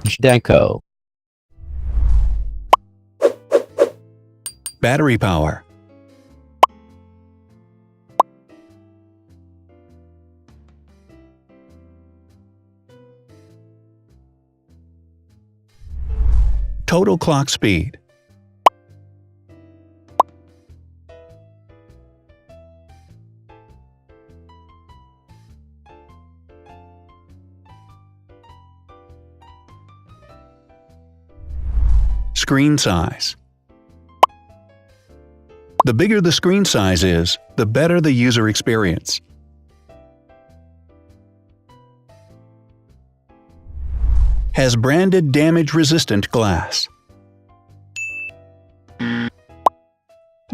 Zhdanko. Battery power. Total clock speed. Screen size. The bigger the screen size is, the better the user experience. Has branded damage-resistant glass.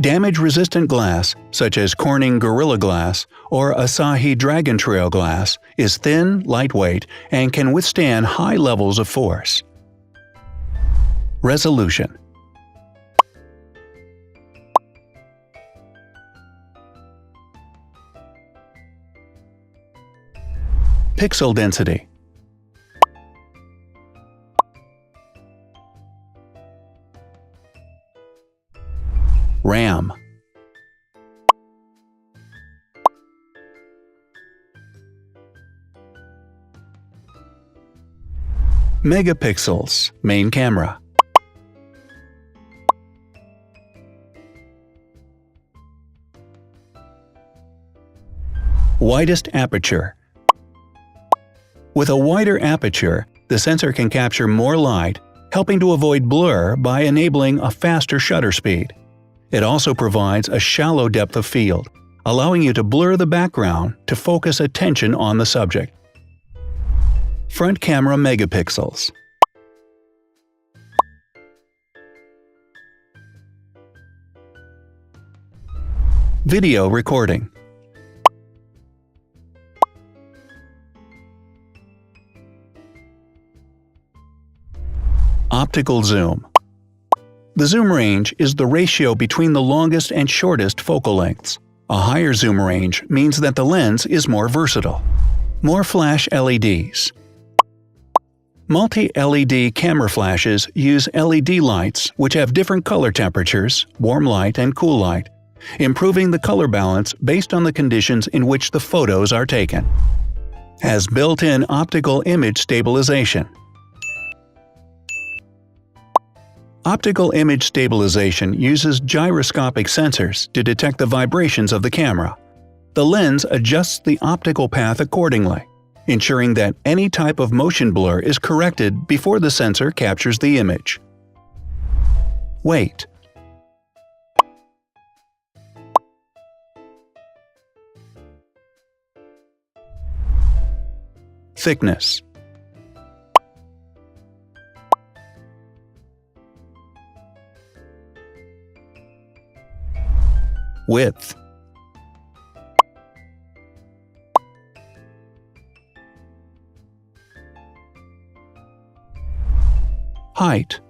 Damage-resistant glass, such as Corning Gorilla Glass or Asahi Dragon Trail Glass, is thin, lightweight, and can withstand high levels of force. Resolution. Pixel density. RAM. Megapixels, main camera. Widest aperture. With a wider aperture, the sensor can capture more light, helping to avoid blur by enabling a faster shutter speed. It also provides a shallow depth of field, allowing you to blur the background to focus attention on the subject. Front camera megapixels. Video recording. Optical zoom. The zoom range is the ratio between the longest and shortest focal lengths. A higher zoom range means that the lens is more versatile. More flash LEDs. Multi-LED camera flashes use LED lights which have different color temperatures, warm light and cool light, improving the color balance based on the conditions in which the photos are taken. Has built-in optical image stabilization. Optical image stabilization uses gyroscopic sensors to detect the vibrations of the camera. The lens adjusts the optical path accordingly, ensuring that any type of motion blur is corrected before the sensor captures the image. Weight. Thickness. Width. Height.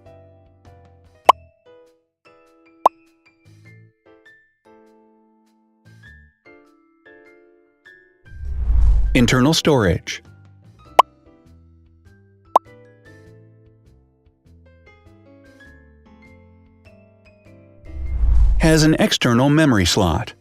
Internal storage. Has an external memory slot.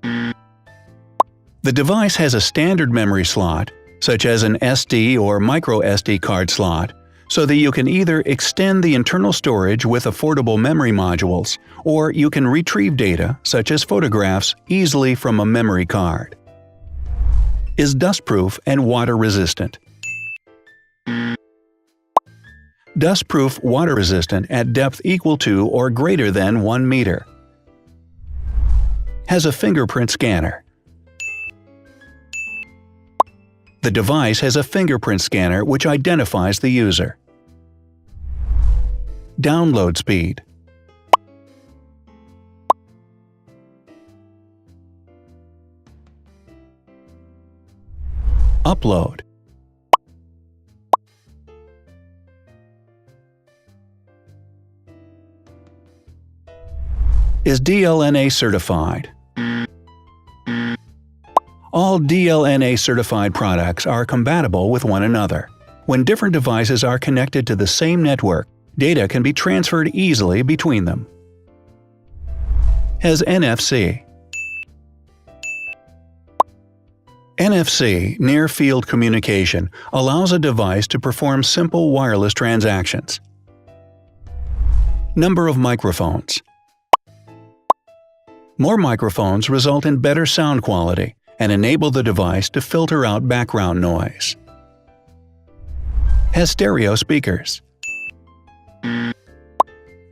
The device has a standard memory slot, such as an SD or micro SD card slot, so that you can either extend the internal storage with affordable memory modules, or you can retrieve data, such as photographs, easily from a memory card. Is dustproof and water-resistant. Dustproof water-resistant at depth equal to or greater than 1 meter. Has a fingerprint scanner. The device has a fingerprint scanner which identifies the user. Download speed. Upload. Is DLNA certified. All DLNA certified products are compatible with one another. When different devices are connected to the same network, data can be transferred easily between them. Has NFC. NFC, Near Field Communication, allows a device to perform simple wireless transactions. Number of microphones. More microphones result in better sound quality and enable the device to filter out background noise. Has stereo speakers.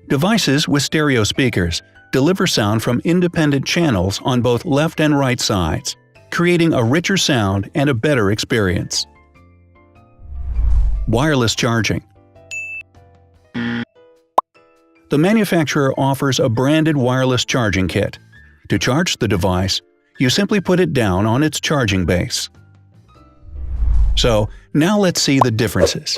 Devices with stereo speakers deliver sound from independent channels on both left and right sides, creating a richer sound and a better experience. Wireless charging. The manufacturer offers a branded wireless charging kit. To charge the device, you simply put it down on its charging base. So, now let's see the differences.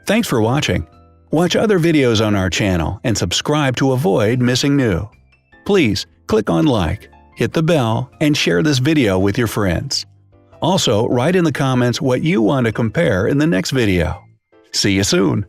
Thanks for watching. Watch other videos on our channel and subscribe to avoid missing new. Please click on like, hit the bell, and share this video with your friends. Also, write in the comments what you want to compare in the next video. See you soon!